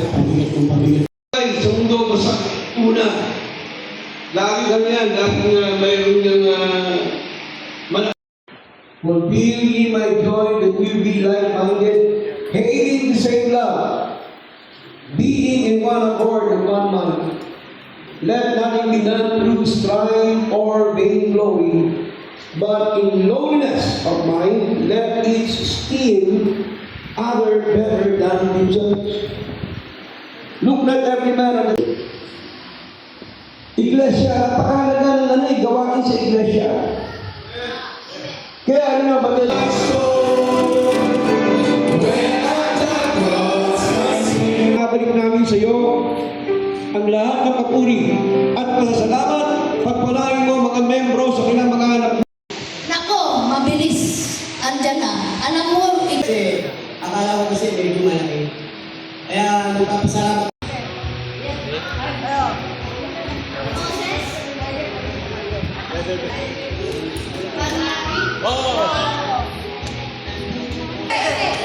pabigat ng pabigat. Ay, sa mundo ko sa una, lagi ganyan, lagi mayroon ng fulfill ye my joy that you be like-minded, hating the same love, being in one accord and one mind. Let nothing be done through strife or vain glory, but in lowliness of mind, let each esteem other better than themselves. Look not every man at the Iglesia, napakahalaga ng gawain sa iglesia. Kaya ano nga ba nabalik namin sa iyo ang lahat ng papuri at pasasalamat. Pagpalain mo mga membro sa kanilang mga anak. Nako, mabilis. Andyan na. Alam mo, kasi akala ko kasi medyo malaki. Kaya nagpapasalamat.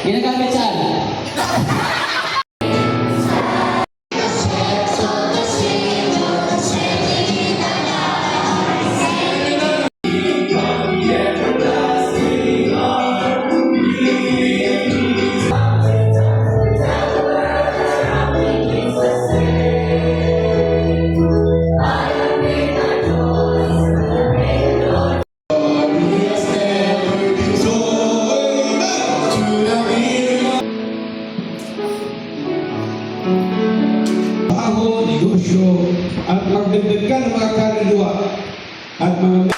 Ginagamit saan? Negosyo at magdagdag ka ng mga kaluluwa at mga